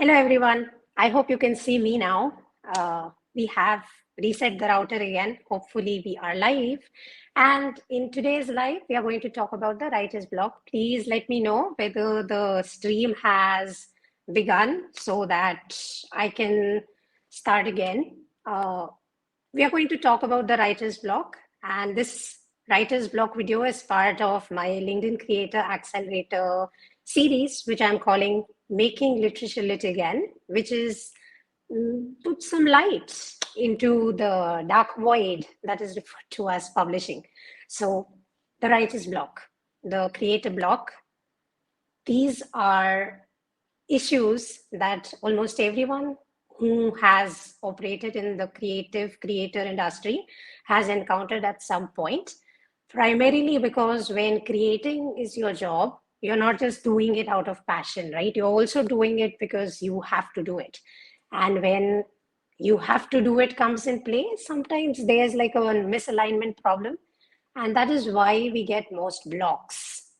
Hello, everyone. I hope you can see me now. We have reset the router again. Hopefully, we are live. And in today's live, we are going to talk about the writer's block. Please let me know whether the stream has begun so that I can start again. We are going to talk about the writer's block. And this writer's block video is part of my LinkedIn Creator Accelerator series, which I'm calling Making Literature Lit Again, which is put some light into the dark void that is referred to as publishing. So the writer's block, the creator block, these are issues that almost everyone who has operated in the creator industry has encountered at some point, primarily because when creating is your job, you're not just doing it out of passion, right? You're also doing it because you have to do it. And when you have to do it comes in play, sometimes there's like a misalignment problem. And that is why we get most blocks.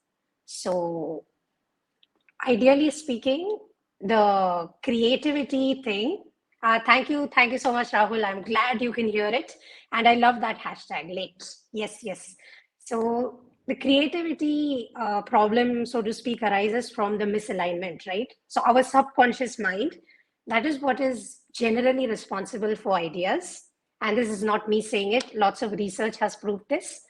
So ideally speaking, the creativity thing, thank you so much, Rahul. I'm glad you can hear it. And I love that hashtag, late. Yes. So the creativity problem, so to speak, arises from the misalignment, right? So our subconscious mind, that is what is generally responsible for ideas. And this is not me saying it. Lots of research has proved this.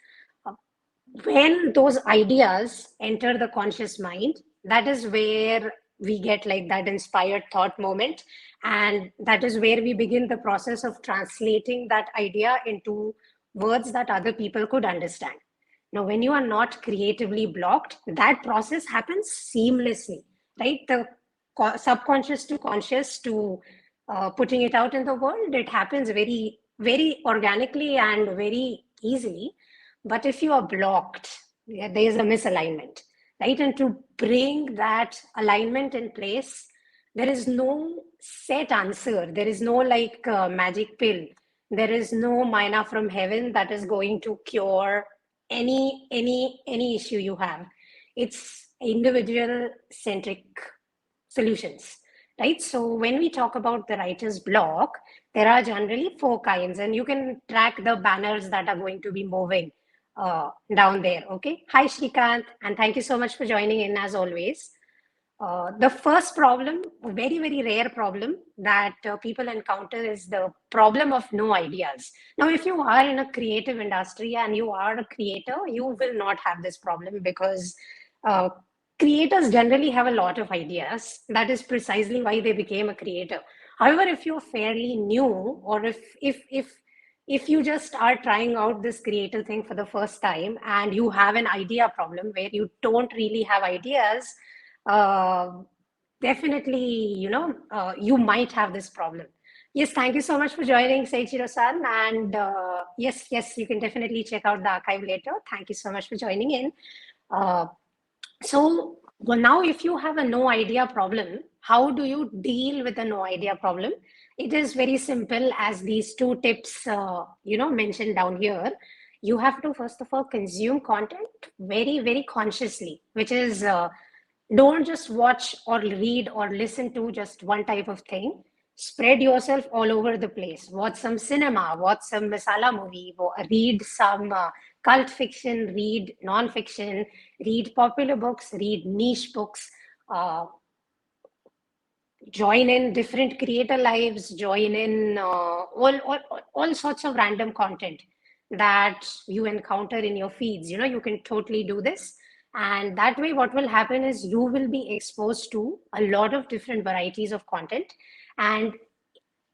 When those ideas enter the conscious mind, that is where we get like that inspired thought moment. And that is where we begin the process of translating that idea into words that other people could understand. Now, when you are not creatively blocked, that process happens seamlessly, right? The subconscious to conscious to putting it out in the world, it happens very, very organically and very easily. But if you are blocked, there is a misalignment, right? And to bring that alignment in place, there is no set answer. There is no like magic pill. There is no manna from heaven that is going to cure any issue you have. It's individual centric solutions, right? So when we talk about the writer's block, there are generally 4 kinds, and you can track the banners that are going to be moving down there. Okay. Hi, Shrikant, and thank you so much for joining in as always. The first problem, a very, very rare problem that people encounter is the problem of no ideas. Now, if you are in a creative industry and you are a creator, you will not have this problem because creators generally have a lot of ideas. That is precisely why they became a creator. However, if you're fairly new, or if you just are trying out this creator thing for the first time and you have an idea problem where you don't really have ideas, definitely, you might have this problem. Yes, thank you so much for joining, Seichiro-san. And yes, you can definitely check out the archive later. Thank you so much for joining in. So well, now if you have a no idea problem, how do you deal with a no idea problem? It is very simple as these 2 tips, mentioned down here. You have to, first of all, consume content very, very consciously, which is don't just watch or read or listen to just one type of thing. Spread yourself all over the place. Watch some cinema, watch some masala movie, read some cult fiction, read non-fiction, read popular books, read niche books, join in different creator lives, join in all sorts of random content that you encounter in your feeds. You can totally do this. And that way, what will happen is you will be exposed to a lot of different varieties of content. And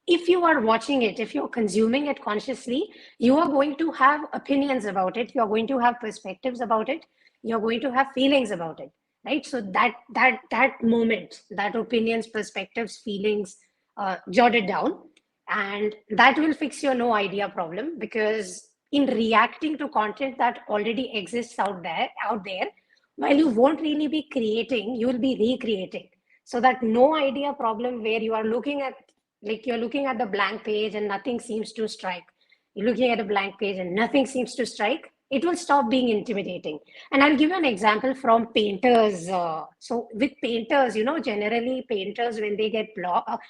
if you are watching it, if you're consuming it consciously, you are going to have opinions about it. You're going to have perspectives about it. You're going to have feelings about it, right? So that moment, that opinions, perspectives, feelings, jotted down, and that will fix your no idea problem. Because in reacting to content that already exists out there, while you won't really be creating, you will be recreating. So that no idea problem where you are looking at, like you're looking at the blank page and nothing seems to strike. You're looking at a blank page and nothing seems to strike. it will stop being intimidating. And I'll give you an example from painters. So with painters, generally painters, when they get blocked,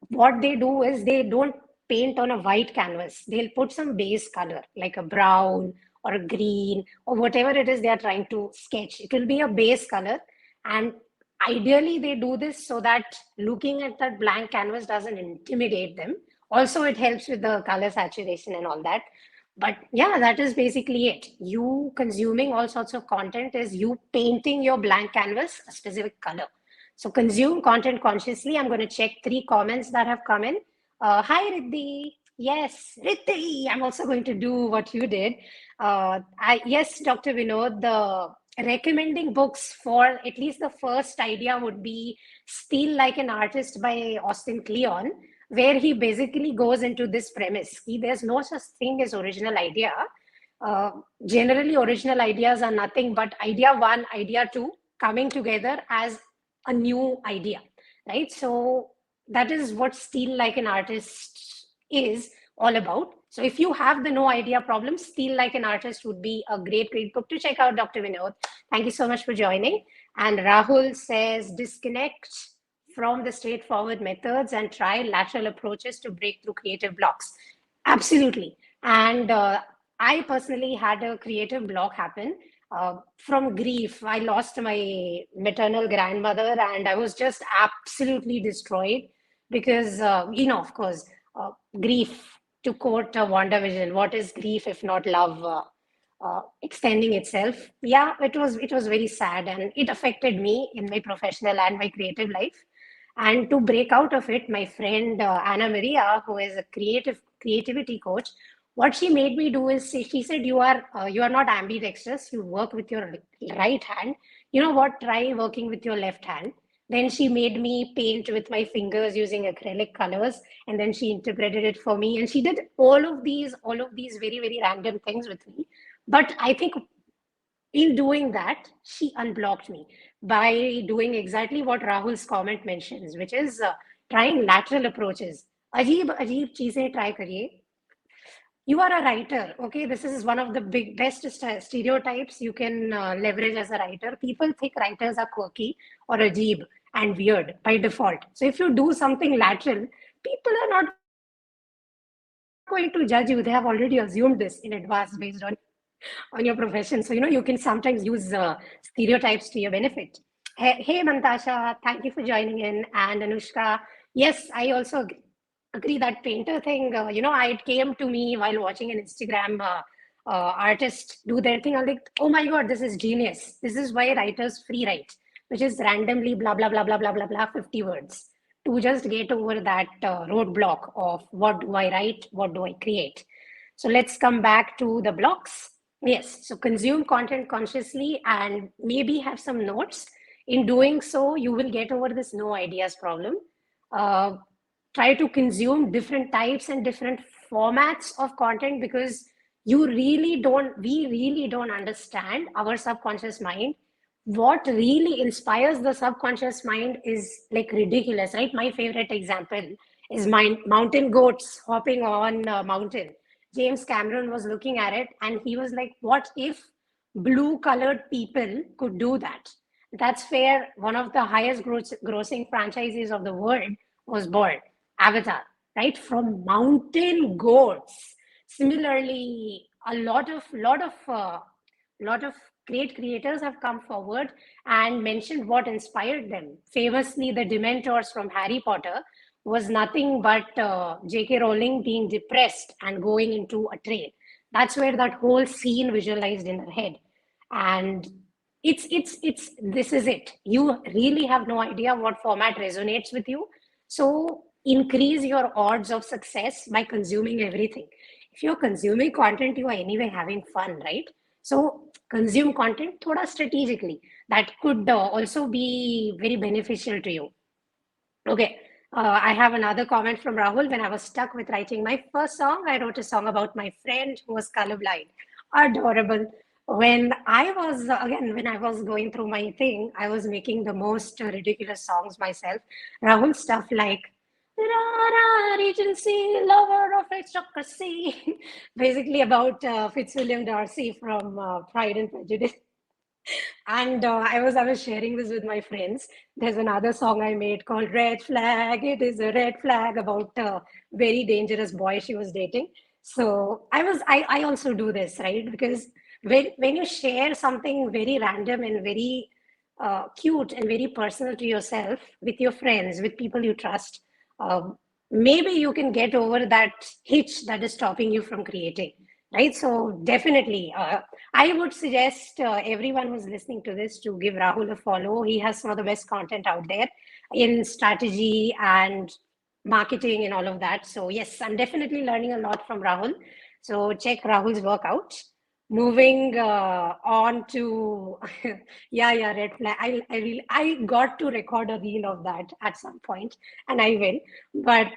what they do is they don't paint on a white canvas. They'll put some base color, like a brown or a green or whatever it is they are trying to sketch. It will be a base color. And ideally, they do this so that looking at that blank canvas doesn't intimidate them. Also, it helps with the color saturation and all that. But yeah, that is basically it. You consuming all sorts of content is you painting your blank canvas a specific color. So consume content consciously. I'm going to check 3 comments that have come in. Hi, Riddhi. Yes, Riddhi, I'm also going to do what you did. Yes, Dr. Vinod, the recommending books for at least the first idea would be Steal Like an Artist by Austin Kleon, where he basically goes into this premise. There's no such thing as original idea. Generally, original ideas are nothing but idea 1, idea 2 coming together as a new idea, right? So that is what Steal Like an Artist is all about. So if you have the no idea problem, Steal Like an Artist would be a great book to check out, Dr. Vinod. Thank you so much for joining. And Rahul says, disconnect from the straightforward methods and try lateral approaches to break through creative blocks. Absolutely. And I personally had a creative block happen from grief. I lost my maternal grandmother and I was just absolutely destroyed because, of course, grief, to quote WandaVision, what is grief if not love extending itself? Yeah, it was very sad and it affected me in my professional and my creative life. And to break out of it, my friend Anna Maria, who is a creativity coach, what she made me do is she said, you are not ambidextrous, you work with your right hand. You know what, try working with your left hand. Then she made me paint with my fingers using acrylic colors, and then she interpreted it for me, and she did all of these very, very random things with me. But I think in doing that, she unblocked me by doing exactly what Rahul's comment mentions, which is trying lateral approaches. अजीब अजीब चीजें try करिए. You are a writer, okay? This is one of the best stereotypes you can leverage as a writer. People think writers are quirky or ajeeb and weird by default. So if you do something lateral, people are not going to judge you. They have already assumed this in advance based on your profession. So, you can sometimes use stereotypes to your benefit. Hey, Mantasha, thank you for joining in. And Anushka, yes, I also agree that painter thing, it came to me while watching an Instagram artist do their thing. I'm like, oh my God, this is genius. This is why writers free write, which is randomly blah, blah, blah, blah, blah, blah, blah, 50 words to just get over that roadblock of what do I write, what do I create. So let's come back to the blocks. Yes, so consume content consciously and maybe have some notes. In doing so, you will get over this no ideas problem. Try to consume different types and different formats of content because we really don't understand our subconscious mind. What really inspires the subconscious mind is like ridiculous, right? My favorite example is mountain goats hopping on a mountain. James Cameron was looking at it and he was like, what if blue colored people could do that? That's where one of the highest grossing franchises of the world was born, Avatar, right? From mountain goats. Similarly, a lot of great creators have come forward and mentioned what inspired them. Famously, the Dementors from Harry Potter was nothing but J.K. Rowling being depressed and going into a train. That's where that whole scene visualized in her head. And this is it. You really have no idea what format resonates with you. So increase your odds of success by consuming everything. If you're consuming content, you are anyway having fun, right? So consume content thoda strategically. That could also be very beneficial to you. Okay. I have another comment from Rahul. When I was stuck with writing my first song, I wrote a song about my friend who was colorblind. Adorable. When I was going through my thing, I was making the most ridiculous songs myself. Rahul, stuff like, Regency, lover of aristocracy. Basically about Fitzwilliam Darcy from Pride and Prejudice. And I was sharing this with my friends. There's another song I made called "Red Flag." It is a red flag about a very dangerous boy she was dating. So I also do this, right? Because when you share something very random and very cute and very personal to yourself with your friends, with people you trust, maybe you can get over that hitch that is stopping you from creating, right? So definitely, I would suggest everyone who's listening to this to give Rahul a follow. He has some of the best content out there in strategy and marketing and all of that. So yes, I'm definitely learning a lot from Rahul. So check Rahul's work out. Moving on to yeah, red flag. I got to record a reel of that at some point, and I will. But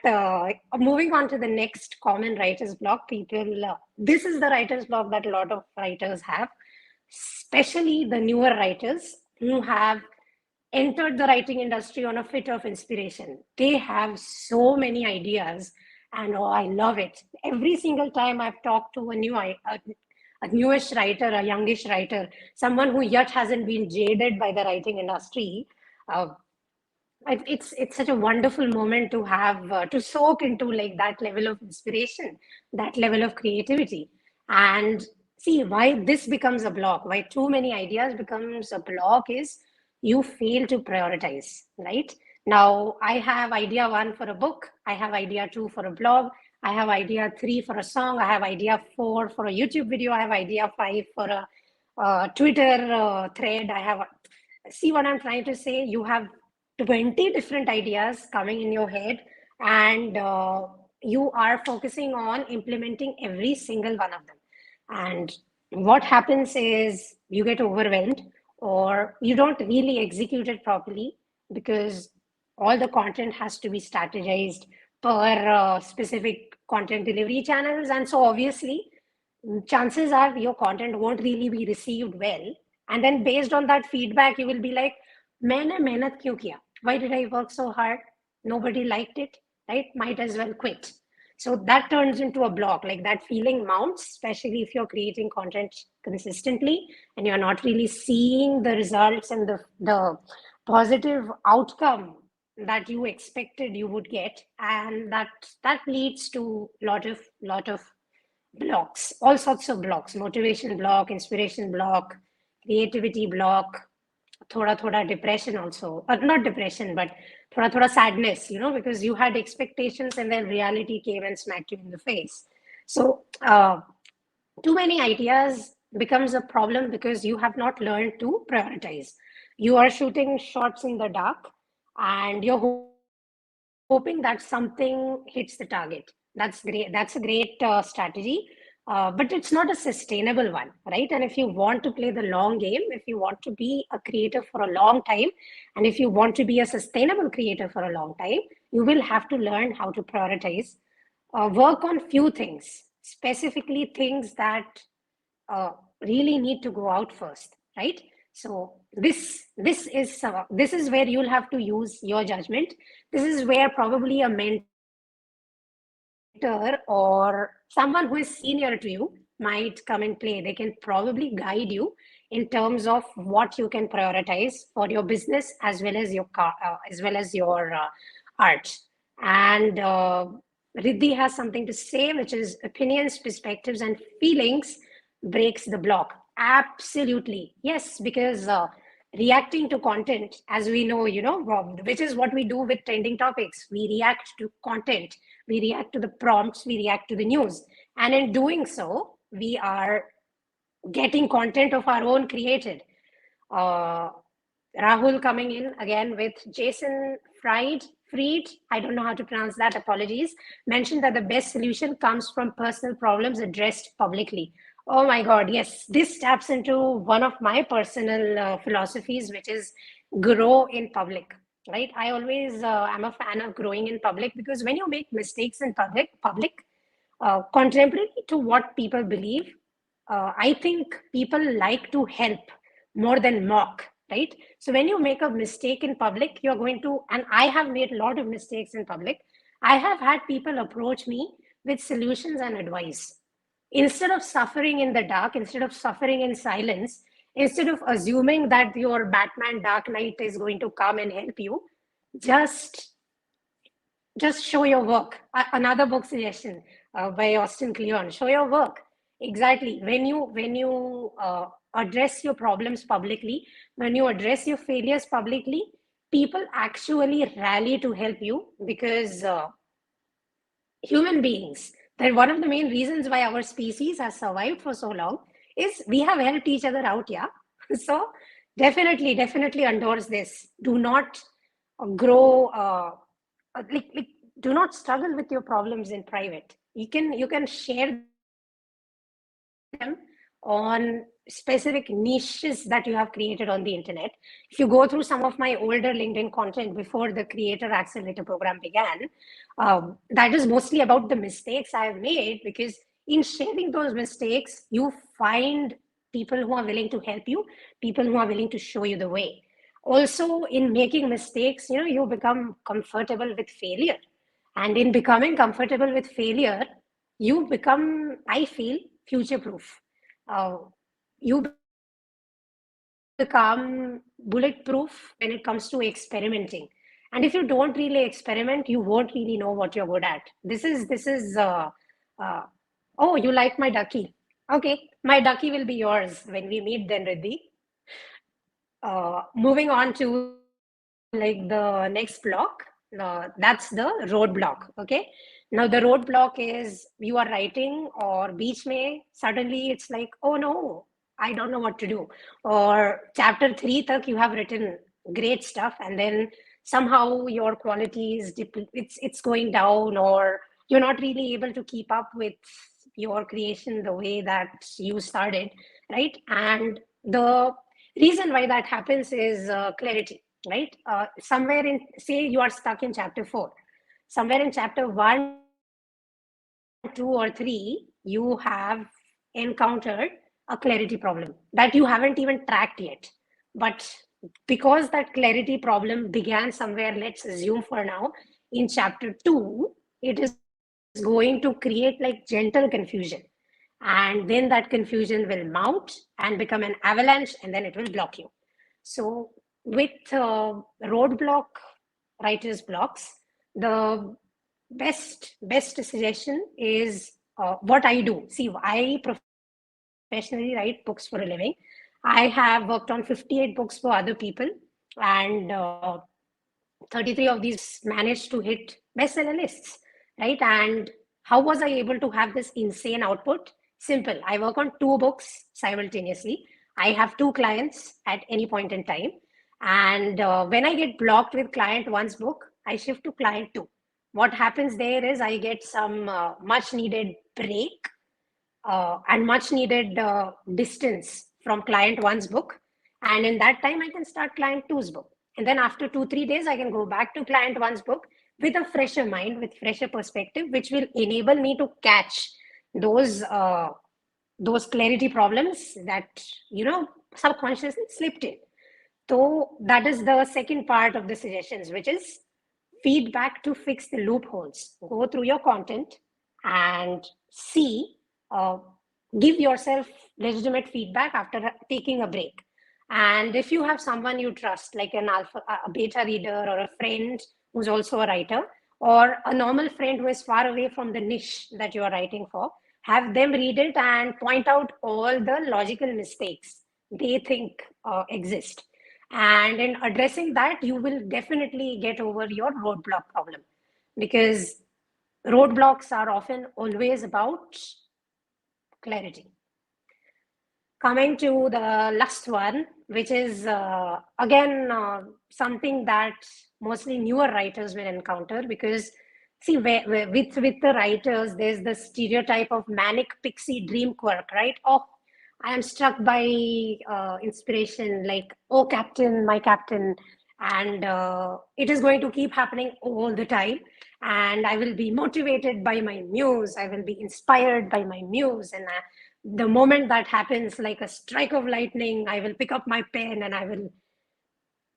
moving on to the next common writer's block, people. This is the writer's block that a lot of writers have, especially the newer writers who have entered the writing industry on a fit of inspiration. They have so many ideas, and oh, I love it. Every single time I've talked to a newish writer, a youngish writer, someone who yet hasn't been jaded by the writing industry, uh, it's such a wonderful moment to have to soak into like that level of inspiration, that level of creativity, and see why this becomes a block, why too many ideas becomes a block is you fail to prioritize, right? Now I have idea one for a book, I have idea two for a blog, I have idea three for a song, I have idea four for a YouTube video, I have idea five for a Twitter thread, I have, see what I'm trying to say? You have 20 different ideas coming in your head, and you are focusing on implementing every single one of them. And what happens is you get overwhelmed or you don't really execute it properly because all the content has to be strategized per specific content delivery channels. And so obviously, chances are your content won't really be received well. And then based on that feedback, you will be like, मैंने मेहनत क्यों किया? Why did I work so hard? Nobody liked it, right? Might as well quit. So that turns into a block. Like that feeling mounts, especially if you're creating content consistently and you're not really seeing the results and the positive outcome that you expected you would get, and that leads to lot of blocks, all sorts of blocks: motivation block, inspiration block, creativity block, thoda thoda depression also, not depression, but thoda thoda sadness, because you had expectations and then reality came and smacked you in the face. So too many ideas becomes a problem because you have not learned to prioritize. You are shooting shots in the dark and you're hoping that something hits the target. That's great. That's a great strategy, but it's not a sustainable one, right? And if you want to play the long game, if you want to be a creator for a long time, and if you want to be a sustainable creator for a long time, you will have to learn how to prioritize, work on few things, specifically things that really need to go out first, right? So this is where you'll have to use your judgment. This is where probably a mentor or someone who is senior to you might come in play. They can probably guide you in terms of what you can prioritize for your business as well as your art. And Riddhi has something to say, which is opinions, perspectives, and feelings breaks the block. Absolutely. Yes, because reacting to content, as we know, which is what we do with trending topics. We react to content, we react to the prompts, we react to the news. And in doing so, we are getting content of our own created. Uh, Rahul coming in again with Jason Fried, I don't know how to pronounce that, apologies, mentioned that the best solution comes from personal problems addressed publicly. Oh my God, yes, this taps into one of my personal philosophies, which is grow in public, right? I always am a fan of growing in public because when you make mistakes in public, contrary to what people believe, I think people like to help more than mock, right? So when you make a mistake in public, you're going to, and I have made a lot of mistakes in public. I have had people approach me with solutions and advice. Instead of suffering in the dark, instead of suffering in silence, instead of assuming that your Batman Dark Knight is going to come and help you, just just show your work. Another book suggestion by Austin Kleon: show your work. Exactly. When you address your problems publicly, when you address your failures publicly, people actually rally to help you, because human beings, that one of the main reasons why our species has survived for so long is we have helped each other out. Yeah. So definitely endorse this. Do not grow like do not struggle with your problems in private. You can share them on specific niches that you have created on the internet. If you go through some of my older LinkedIn content before the Creator Accelerator program began, that is mostly about the mistakes I have made, because in sharing those mistakes, you find people who are willing to help you, people who are willing to show you the way. Also, in making mistakes, you become comfortable with failure. And in becoming comfortable with failure, you become, I feel, future proof. You become bulletproof when it comes to experimenting. And if you don't really experiment, you won't really know what you're good at. Uh, oh, you like my ducky. Okay, my ducky will be yours when we meet then, Riddhi. Moving on to like the next block, that's the roadblock. Okay, now the roadblock is you are writing or beach mein suddenly it's like, oh no, I don't know what to do, or chapter 3 tak you have written great stuff, and then somehow your quality is it's going down, or you're not really able to keep up with your creation the way that you started, right? And the reason why that happens is clarity, right? Somewhere in, say you are stuck in chapter 4, somewhere in chapter 1, 2, or 3, you have encountered a clarity problem that you haven't even tracked yet. But because that clarity problem began somewhere, let's assume for now, in chapter 2, it is going to create like gentle confusion. And then that confusion will mount and become an avalanche, and then it will block you. So with roadblock, writer's blocks, the best suggestion is what I do. See, I professionally write books for a living. I have worked on 58 books for other people, and 33 of these managed to hit bestseller lists, right? And how was I able to have this insane output? Simple. I work on 2 books simultaneously. I have 2 clients at any point in time. And when I get blocked with client one's book, I shift to client 2. What happens there is I get some much needed break and much needed distance from client one's book. And in that time, I can start client two's book. And then after 2, 3 days, I can go back to client one's book with a fresher mind, with fresher perspective, which will enable me to catch those those clarity problems that subconsciously slipped in. So that is the second part of the suggestions, which is feedback to fix the loopholes. Go through your content and see, uh, give yourself legitimate feedback after taking a break. And if you have someone you trust, like an alpha, a beta reader, or a friend who's also a writer, or a normal friend who is far away from the niche that you are writing for, have them read it and point out all the logical mistakes they think exist. And in addressing that, you will definitely get over your roadblock problem, because roadblocks are often always about clarity. Coming to the last one, which is again something that mostly newer writers will encounter, because see, with the writers, there's the stereotype of manic pixie dream quirk, right? Oh, I am struck by inspiration, like, oh, captain, my captain, and it is going to keep happening all the time. And I will be motivated by my muse. I will be inspired by my muse, and the moment that happens, like a strike of lightning, I will pick up my pen and I will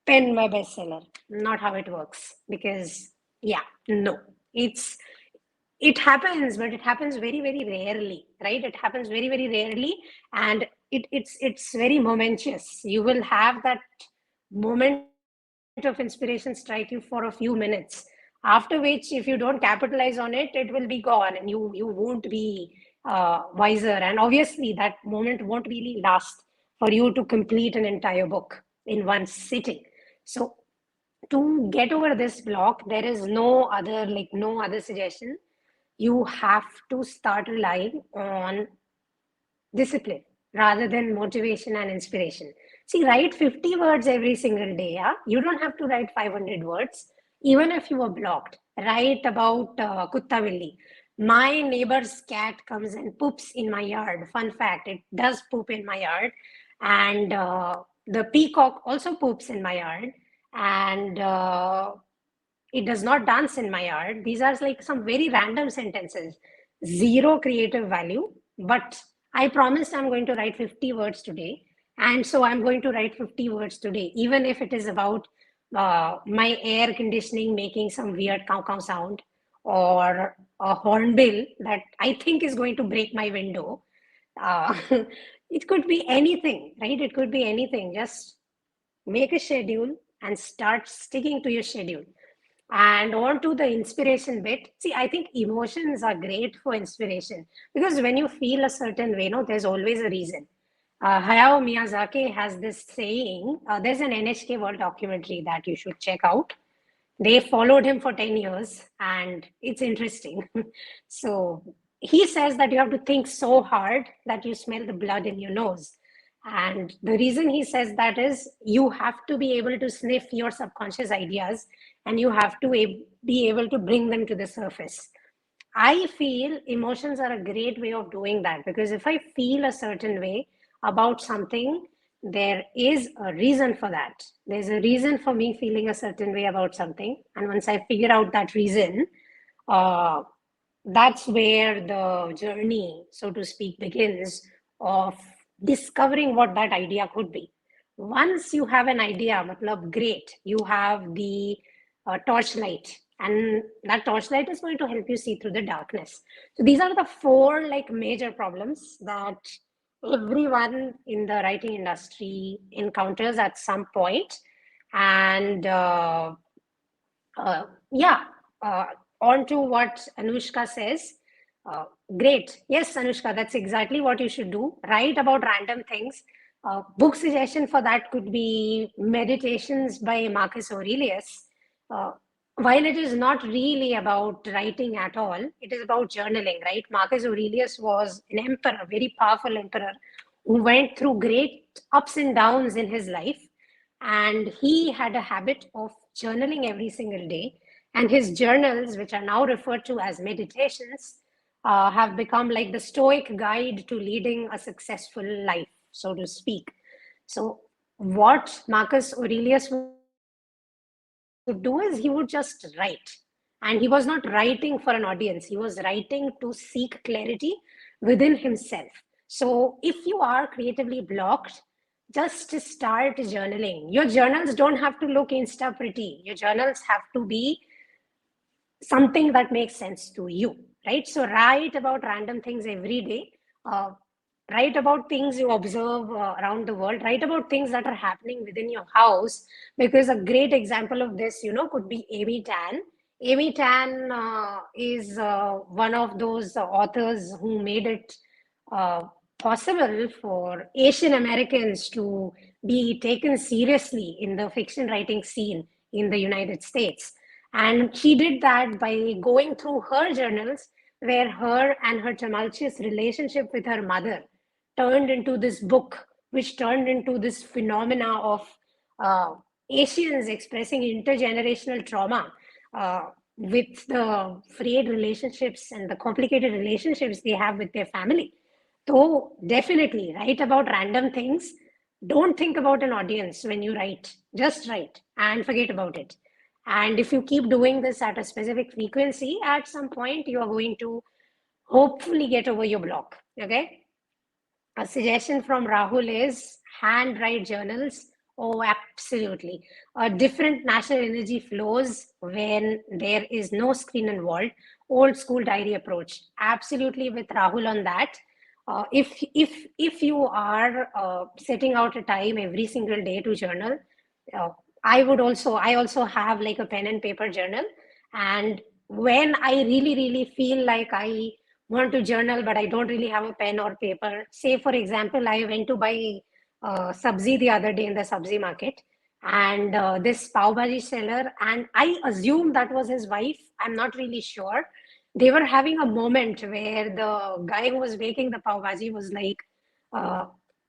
pen my bestseller. Not how it works. Because, yeah, no. It happens, but it happens very, very rarely, right? It happens very, very rarely, and it's very momentous. You will have that moment of inspiration strike you for a few minutes, after which, if you don't capitalize on it, it will be gone, and you won't be wiser. And obviously, that moment won't really last for you to complete an entire book in one sitting. So to get over this block, there is no other suggestion. You have to start relying on discipline rather than motivation and inspiration. See, write 50 words every single day. Yeah? You don't have to write 500 words, even if you are blocked. Write about Kutta Villi. My neighbor's cat comes and poops in my yard. Fun fact, it does poop in my yard. And the peacock also poops in my yard. And it does not dance in my yard. These are like some very random sentences, zero creative value. But I promised I'm going to write 50 words today. And so I'm going to write 50 words today, even if it is about my air conditioning making some weird cow cow sound, or a hornbill that I think is going to break my window. Uh, it could be anything, right? It could be anything. Just make a schedule and start sticking to your schedule. And on to the inspiration bit. See, I think emotions are great for inspiration, because when you feel a certain way, no, there's always a reason. Hayao Miyazaki has this saying. There's an NHK World documentary that you should check out. They followed him for 10 years, and it's interesting. So he says that you have to think so hard that you smell the blood in your nose. And the reason he says that is you have to be able to sniff your subconscious ideas, and you have to be able to bring them to the surface. I feel emotions are a great way of doing that, because if I feel a certain way about something, there is a reason for that. There's a reason for me feeling a certain way about something. And once I figure out that reason, uh, that's where the journey, so to speak, begins, of discovering what that idea could be. Once you have an idea, matlab, great, you have the torchlight, and that torchlight is going to help you see through the darkness. So these are the four like major problems that everyone in the writing industry encounters at some point. And yeah, uh, on to what Anushka says. Uh, Great. Yes, Anushka, that's exactly what you should do. Write about random things. Book suggestion for that could be Meditations by Marcus Aurelius. Uh, while it is not really about writing at all, it is about journaling, right? Marcus Aurelius was an emperor, a very powerful emperor, who went through great ups and downs in his life. And he had a habit of journaling every single day. And his journals, which are now referred to as meditations, have become like the stoic guide to leading a successful life, so to speak. So, what Marcus Aurelius would do is he would just write. And he was not writing for an audience, he was writing to seek clarity within himself. So, if you are creatively blocked, just start journaling. Your journals don't have to look insta pretty. Your journals have to be something that makes sense to you, right? So write about random things every day. Uh, Write about things you observe around the world. Write about things that are happening within your house, because a great example of this, could be Amy Tan. Amy Tan is one of those authors who made it uh, possible for Asian Americans to be taken seriously in the fiction writing scene in the United States. And she did that by going through her journals, where her and her tumultuous relationship with her mother turned into this book, which turned into this phenomena of uh, Asians expressing intergenerational trauma with the frayed relationships and the complicated relationships they have with their family. So, definitely write about random things. Don't think about an audience when you write, just write and forget about it. And if you keep doing this at a specific frequency, at some point you are going to hopefully get over your block. Okay. A suggestion from Rahul is handwrite journals Oh, absolutely. A different national energy flows when there is no screen involved. Old school diary approach. Absolutely with Rahul on that. If you are setting out a time every single day to journal, uh, I also have like a pen and paper journal. And when I really feel like I want to journal, but I don't really have a pen or paper. Say for example, I went to buy sabzi the other day in the sabzi market, and this pav bhaji seller, and I assume that was his wife. I'm not really sure. They were having a moment where the guy who was making the pav bhaji was like, uh,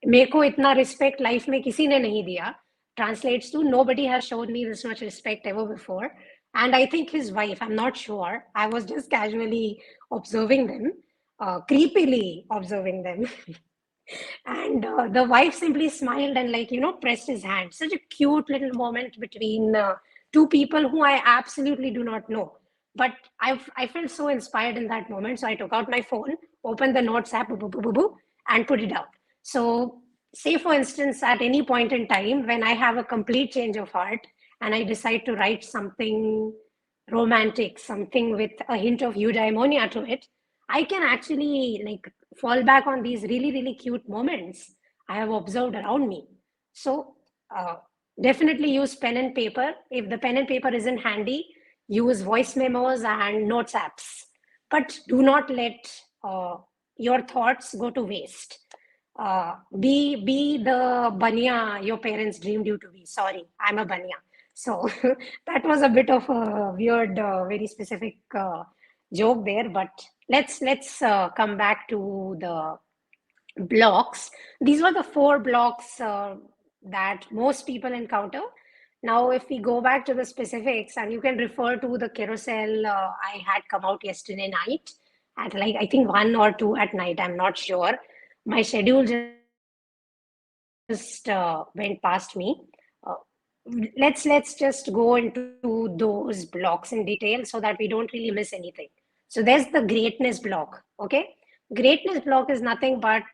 मेरे को इतना respect life में किसी ने नहीं दिया. Translates to nobody has shown me this much respect ever before. And I think his wife, I'm not sure. I was just casually observing them, creepily observing them. And the wife simply smiled and, like, pressed his hand. Such a cute little moment between two people who I absolutely do not know. But I felt so inspired in that moment. So I took out my phone, opened the notes app, boo, boo, boo, boo, boo, and put it out. So, say for instance, at any point in time when I have a complete change of heart and I decide to write something romantic, something with a hint of eudaimonia to it, I can actually like fall back on these really cute moments I have observed around me. So uh, definitely use pen and paper. If the pen and paper isn't handy, use voice memos and notes apps. But do not let uh, your thoughts go to waste. Be the banya your parents dreamed you to be. Sorry, I'm a banya. So that was a bit of a weird, very specific joke there. But let's come back to the blocks. These were the four blocks that most people encounter. Now, if we go back to the specifics, and you can refer to the carousel I had come out yesterday night at, like, I think 1 or 2 at night. I'm not sure. My schedule just went past me. Uh, let's just go into those blocks in detail so that we don't really miss anything. So there's the greatness block. Okay, greatness block is nothing but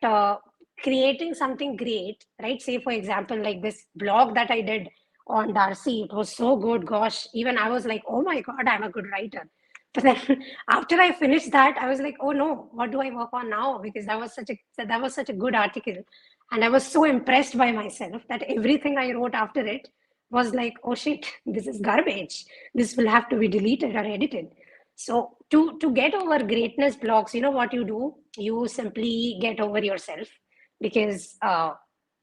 creating something great, right? Say for example, like this blog that I did on Darcy, it was so good. Gosh, even I was like, oh my god, I'm a good writer. But then after I finished that, I was like, oh no, what do I work on now? Because that was such a good article, and I was so impressed by myself that everything I wrote after it was like, oh shit, this is garbage. This will have to be deleted or edited. So to get over greatness blocks, you know what you do? You simply get over yourself, because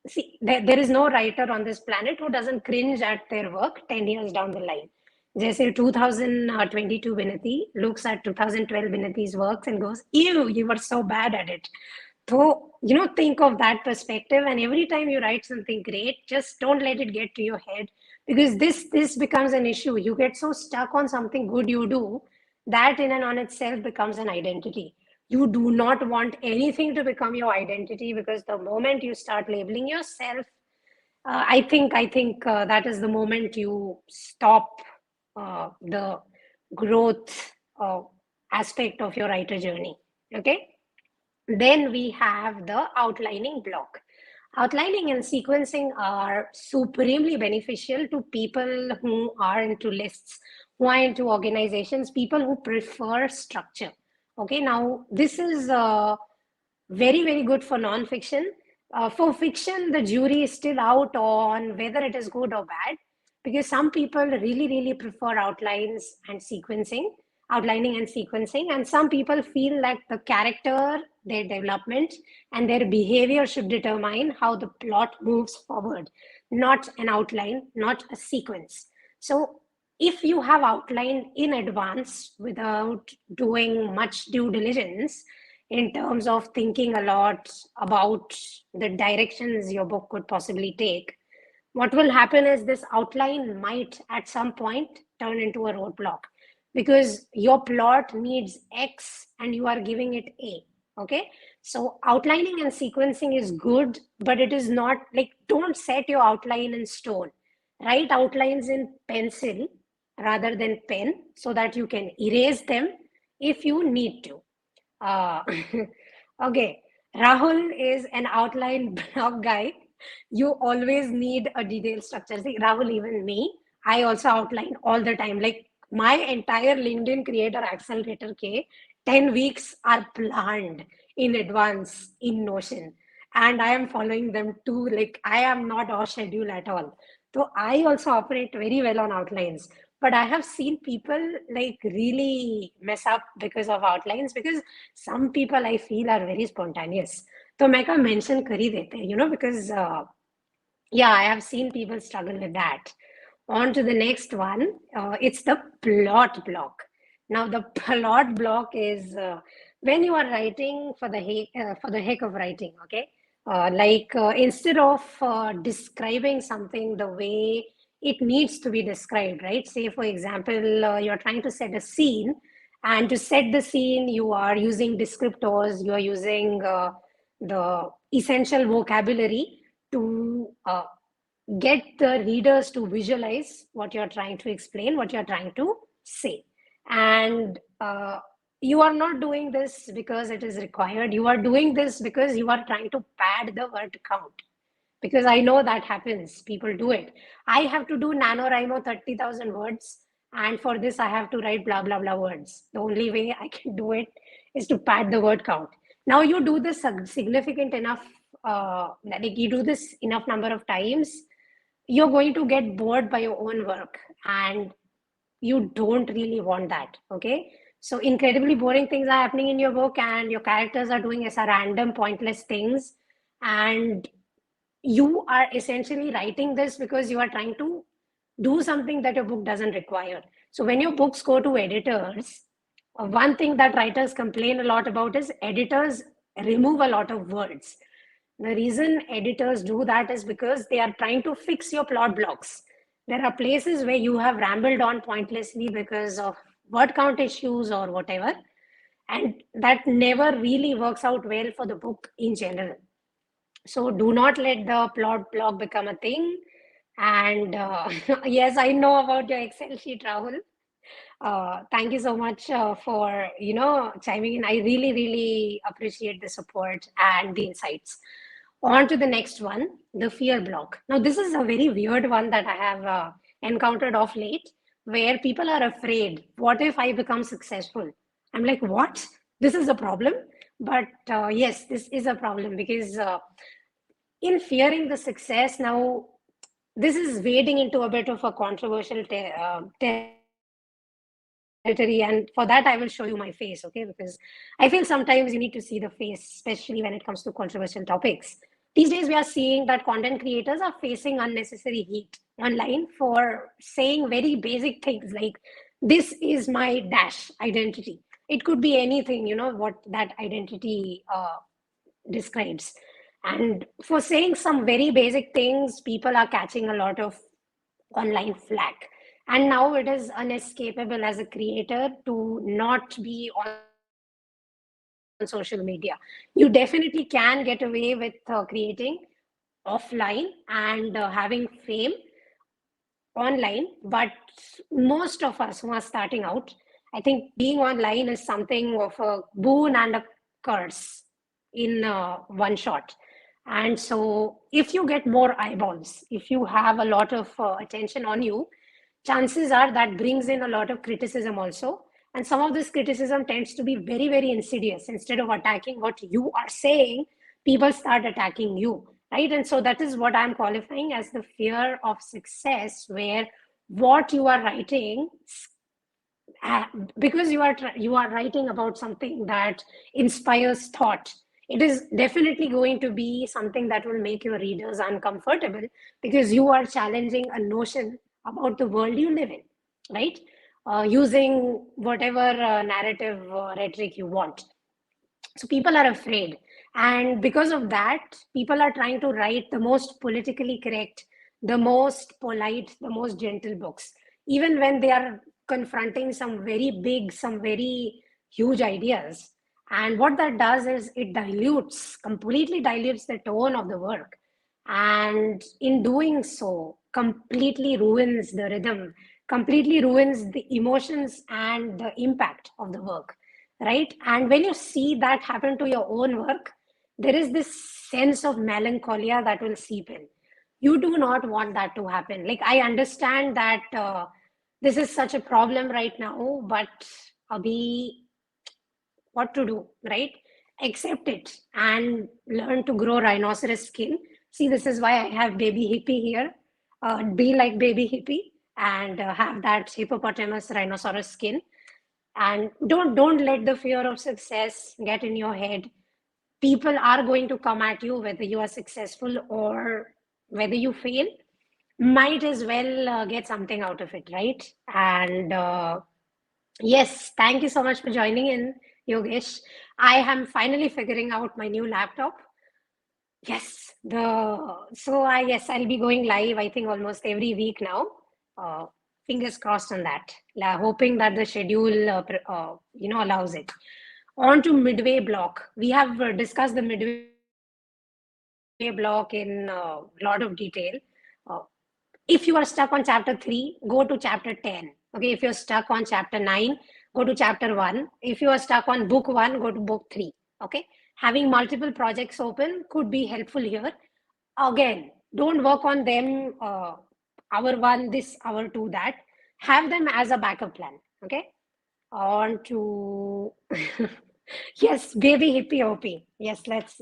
see, there is no writer on this planet who doesn't cringe at their work 10 years down the line. Jaise 2022 Vinati looks at 2012 Vinati's works and goes, ew, you were so bad at it. So, think of that perspective. And every time you write something great, just don't let it get to your head, because this becomes an issue. You get so stuck on something good you do that in and on itself becomes an identity. You do not want anything to become your identity, because the moment you start labeling yourself, I think that is the moment you stop the growth aspect of your writer journey. Okay. Then we have the outlining block. Outlining and sequencing are supremely beneficial to people who are into lists, who are into organizations, people who prefer structure. Okay, now this is very good for non-fiction. For fiction, the jury is still out on whether it is good or bad, because some people really prefer outlining and sequencing, and some people feel like the character, their development, and their behavior should determine how the plot moves forward, not an outline, not a sequence. So if you have outlined in advance without doing much due diligence in terms of thinking a lot about the directions your book could possibly take, what will happen is this outline might at some point turn into a roadblock, because your plot needs X and you are giving it A. Okay, so outlining and sequencing is good, but it is not like, don't set your outline in stone. Write outlines in pencil rather than pen so that you can erase them if you need to. Uh, okay, Rahul is an outline block guy. You always need a detailed structure. See, Rahul, even me, I also outline all the time. Like my entire LinkedIn Creator Accelerator K, 10 weeks are planned in advance in Notion. And I am following them too. Like I am not off schedule at all. So I also operate very well on outlines. But I have seen people like really mess up because of outlines, because some people I feel are very spontaneous. तो मैं कहा mention कर ही देते हैं, because yeah, I have seen people struggle with that. On to the next one. It's the plot block. Now, the plot block is when you are writing for the heck of writing. Okay, instead of describing something the way it needs to be described, right? Say, for example, you're trying to set a scene, and to set the scene, you are using descriptors. You are using the essential vocabulary to get the readers to visualize what you're trying to explain, what you're trying to say. And you are not doing this because it is required. You are doing this because you are trying to pad the word count. Because I know that happens. People do it. I have to do NaNoWriMo 30,000 words. And for this, I have to write blah, blah, blah words. The only way I can do it is to pad the word count. Now you do this significant enough, like you do this enough number of times, you're going to get bored by your own work, and you don't really want that. Okay, so incredibly boring things are happening in your book, and your characters are doing as a random pointless things, and you are essentially writing this because you are trying to do something that your book doesn't require. So when your books go to editors, one thing that writers complain a lot about is editors remove a lot of words. The reason editors do that is because they are trying to fix your plot blocks. There are places where you have rambled on pointlessly because of word count issues or whatever, and that never really works out well for the book in general. So do not let the plot block become a thing. And yes, I know about your Excel sheet, Rahul. Thank you so much for chiming in. I really, really appreciate the support and the insights. On to the next one, the fear block. Now, this is a very weird one that I have encountered of late, where people are afraid. What if I become successful? I'm like, what? This is a problem? But yes, this is a problem because in fearing the success, now this is wading into a bit of a controversial territory, and for that I will show you my face, okay? Because I feel sometimes you need to see the face, especially when it comes to controversial topics. These days we are seeing that content creators are facing unnecessary heat online for saying very basic things like, this is my dash identity. It could be anything, what that identity describes. And for saying some very basic things, people are catching a lot of online flack. And now it is unescapable as a creator to not be on social media. You definitely can get away with creating offline and having fame online, but most of us who are starting out, I think being online is something of a boon and a curse in one shot. And so if you get more eyeballs, if you have a lot of attention on you, chances are that brings in a lot of criticism also. And some of this criticism tends to be very, very insidious. Instead of attacking what you are saying, people start attacking you, right? And so that is what I'm qualifying as the fear of success, where what you are writing, because you are writing about something that inspires thought, it is definitely going to be something that will make your readers uncomfortable, because you are challenging a notion about the world you live in, right? Using whatever narrative rhetoric you want. So people are afraid. And because of that, people are trying to write the most politically correct, the most polite, the most gentle books, even when they are confronting some very big, some very huge ideas. And what that does is it completely dilutes the tone of the work. And in doing so, completely ruins the rhythm, completely ruins the emotions and the impact of the work, right? And when you see that happen to your own work, there is this sense of melancholia that will seep in. You do not want that to happen. Like, I understand that this is such a problem right now, but abhi, what to do, right? Accept it and learn to grow rhinoceros skin. See, this is why I have baby hippie here. Be like baby hippie and have that hippopotamus rhinoceros skin. And don't let the fear of success get in your head. People are going to come at you whether you are successful or whether you fail. Might as well get something out of it, right? And yes, thank you so much for joining in, Yogesh. I am finally figuring out my new laptop. Yes, I'll be going live, I think, almost every week now. Uh, Fingers crossed on that. Hoping that the schedule allows it. On to Midway block. We have discussed the Midway block in a lot of detail. Uh, if you are stuck on chapter 3, go to chapter 10. Okay, if you're stuck on chapter 9, go to chapter 1. If you are stuck on book 1, go to book 3. Okay, having multiple projects open could be helpful here. Again, don't work on them hour 1 this, hour 2 that. Have them as a backup plan. Okay, on to yes, baby hippie OP. Yes, let's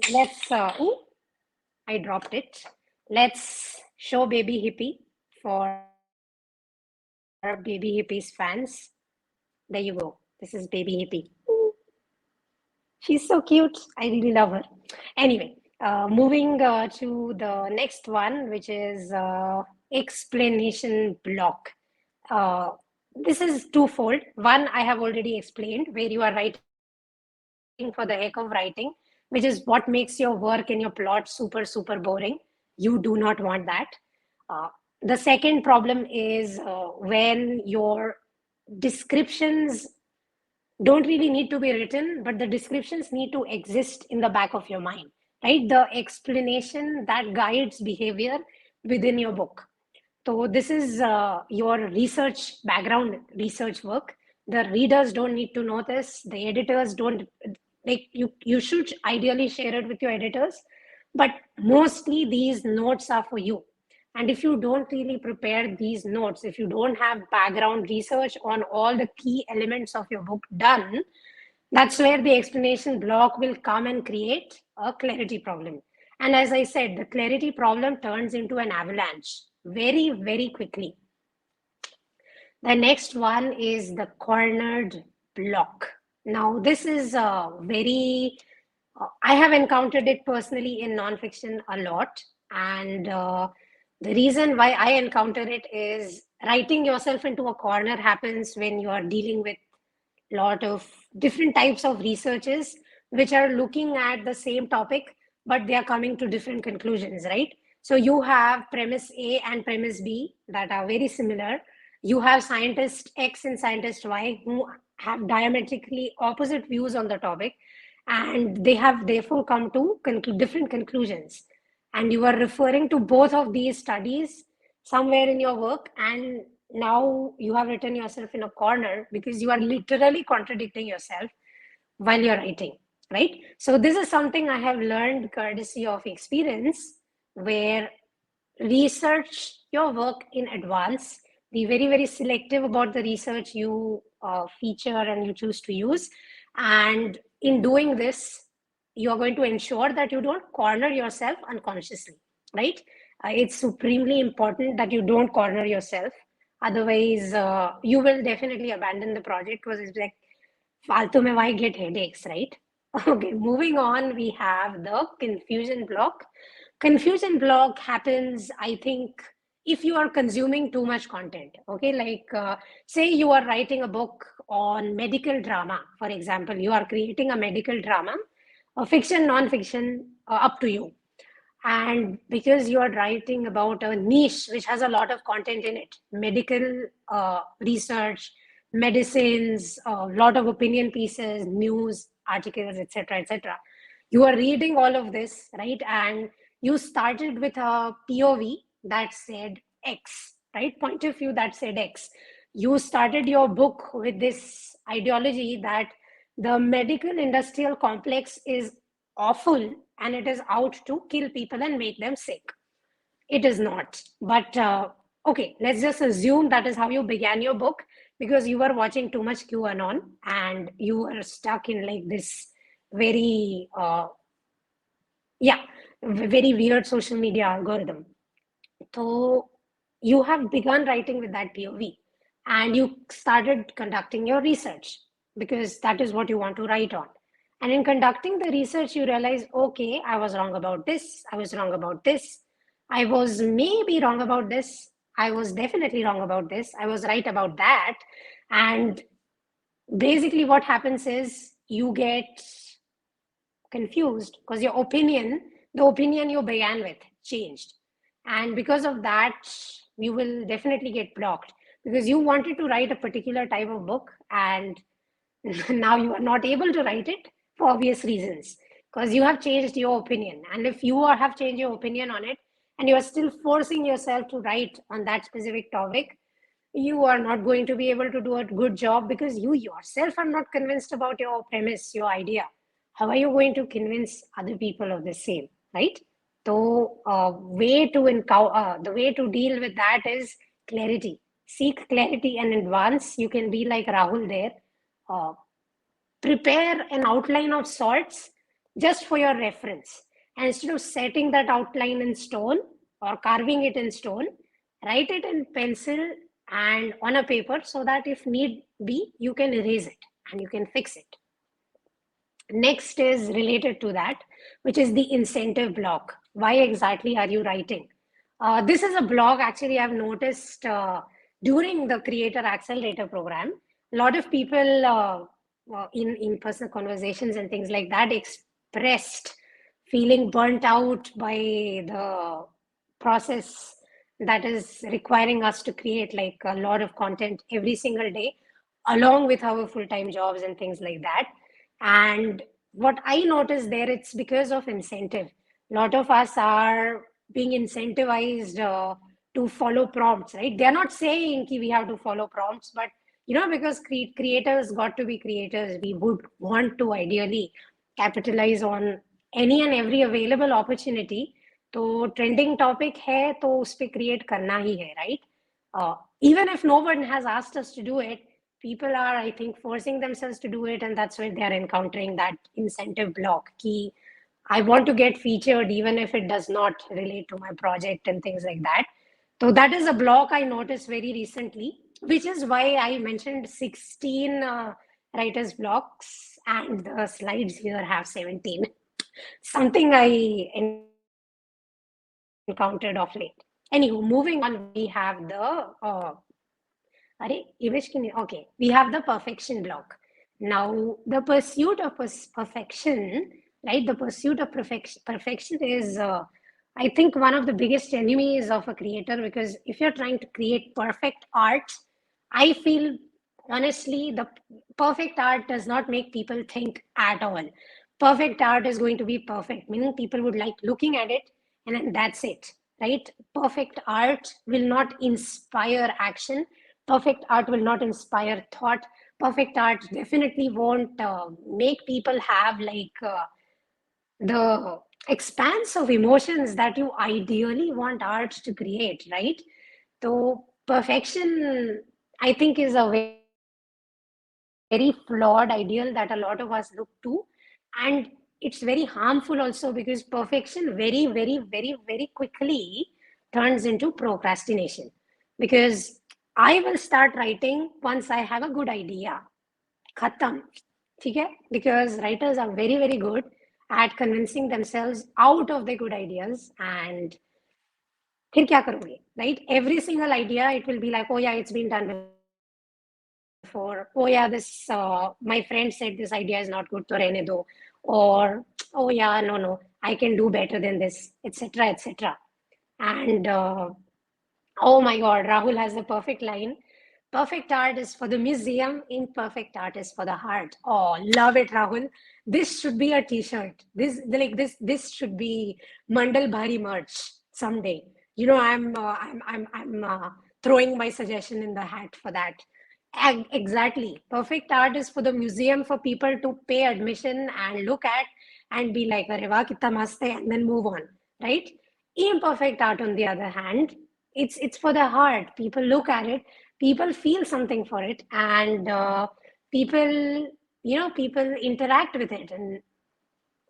ooh, I dropped it. Let's show baby hippie for baby hippie's fans. There you go. This is baby hippie. Ooh, she's so cute. I really love her. Anyway, moving to the next one, which is explanation block. This is twofold. One, I have already explained, where you are writing for the heck of writing, which is what makes your work and your plot super, super boring. You do not want that. The second problem is when your descriptions don't really need to be written, but the descriptions need to exist in the back of your mind, right? The explanation that guides behavior within your book. So this is your research background, research work. The readers don't need to know this. The editors don't, like, you should ideally share it with your editors, but mostly these notes are for you. And if you don't really prepare these notes, if you don't have background research on all the key elements of your book done, that's where the explanation block will come and create a clarity problem. And as I said, the clarity problem turns into an avalanche very, very quickly. The next one is the cornered block. Now, this is I have encountered it personally in nonfiction a lot. And the reason why I encounter it is writing yourself into a corner happens when you are dealing with a lot of different types of researches which are looking at the same topic, but they are coming to different conclusions, right? So you have premise A and premise B that are very similar. You have scientist X and scientist Y who have diametrically opposite views on the topic, and they have therefore come to different conclusions. And you are referring to both of these studies somewhere in your work, and now you have written yourself in a corner because you are literally contradicting yourself while you're writing, right? So this is something I have learned courtesy of experience, where research your work in advance, be very, very selective about the research you feature and you choose to use. And in doing this, you are going to ensure that you don't corner yourself unconsciously, right? It's supremely important that you don't corner yourself. Otherwise, you will definitely abandon the project because it's like, faltu mein why get headaches, right? Okay, moving on, we have the confusion block. Confusion block happens, I think, if you are consuming too much content. Okay, like say you are writing a book on medical drama, for example, you are creating a medical drama, fiction, non-fiction, up to you. And because you are writing about a niche which has a lot of content in it, medical research, medicines, a lot of opinion pieces, news articles, etc., etc., you are reading all of this, right? And you started with a POV that said X, right? Point of view that said X. You started your book with this ideology that the medical industrial complex is awful and it is out to kill people and make them sick. It is not. But okay, let's just assume that is how you began your book, because you were watching too much QAnon and you were stuck in like this very, yeah, very weird social media algorithm. So you have begun writing with that POV and you started conducting your research because that is what you want to write on. And in conducting the research, you realize, okay, I was wrong about this. I was wrong about this. I was maybe wrong about this. I was definitely wrong about this. I was right about that. And basically, what happens is you get confused because your opinion, the opinion you began with, changed. And because of that, you will definitely get blocked because you wanted to write a particular type of book and now you are not able to write it for obvious reasons because you have changed your opinion. And if you have changed your opinion on it and you are still forcing yourself to write on that specific topic, you are not going to be able to do a good job because you yourself are not convinced about your premise, your idea. How are you going to convince other people of the same, right? So, the way to deal with that is clarity. Seek clarity and advance. You can be like Rahul there. Uh, Prepare an outline of sorts just for your reference. And instead of setting that outline in stone or carving it in stone, write it in pencil and on a paper so that if need be, you can erase it and you can fix it. Next is related to that, which is the incentive block. Why exactly are you writing? This is a block actually I've noticed during the Creator Accelerator program. A lot of people in personal conversations and things like that expressed feeling burnt out by the process that is requiring us to create like a lot of content every single day along with our full-time jobs and things like that. And what I noticed there, it's because of incentive. A lot of us are being incentivized to follow prompts, right? They're not saying we have to follow prompts, but because creators got to be creators, we would want to ideally capitalize on any and every available opportunity. तो trending topic है तो उस पे create करना ही है, right? Even if no one has asked us to do it, people are, I think, forcing themselves to do it, and that's why they are encountering that incentive block. Ki, I want to get featured even if it does not relate to my project and things like that. So that is a block I noticed very recently, which is why I mentioned 16 writer's blocks, and the slides here have 17. Something I encountered of late. Anywho, moving on, we have the okay, we have the perfection block. Now, the pursuit of perfection, right? The pursuit of perfection is, I think, one of the biggest enemies of a creator, because if you're trying to create perfect art, I feel honestly, the perfect art does not make people think at all. Perfect art is going to be perfect, meaning people would like looking at it and then that's it, right? Perfect art will not inspire action. Perfect art will not inspire thought. Perfect art definitely won't make people have like the expanse of emotions that you ideally want art to create, right? So perfection, I think, is a very flawed ideal that a lot of us look to. And it's very harmful also because perfection very, very, very, very quickly turns into procrastination. Because I will start writing once I have a good idea. Khatam. Okay? Because writers are very, very good at convincing themselves out of their good ideas. And फिर क्या करोगे, right? Every single idea, it will be like, oh yeah, it's been done before. Oh yeah, this my friend said this idea is not good, to rehne do. Or oh yeah, no, I can do better than this, etc., etc. And oh my God, Rahul has the perfect line. Perfect art is for the museum, imperfect art is for the heart. Oh, love it, Rahul. This should be a t-shirt. This should be Mandal Bhari merch someday. I'm throwing my suggestion in the hat for that. Exactly. Perfect art is for the museum, for people to pay admission and look at and be like, "Arey wah, kitta mast hai," and then move on, right? Imperfect art, on the other hand, it's for the heart. People look at it, people feel something for it, and people, people interact with it and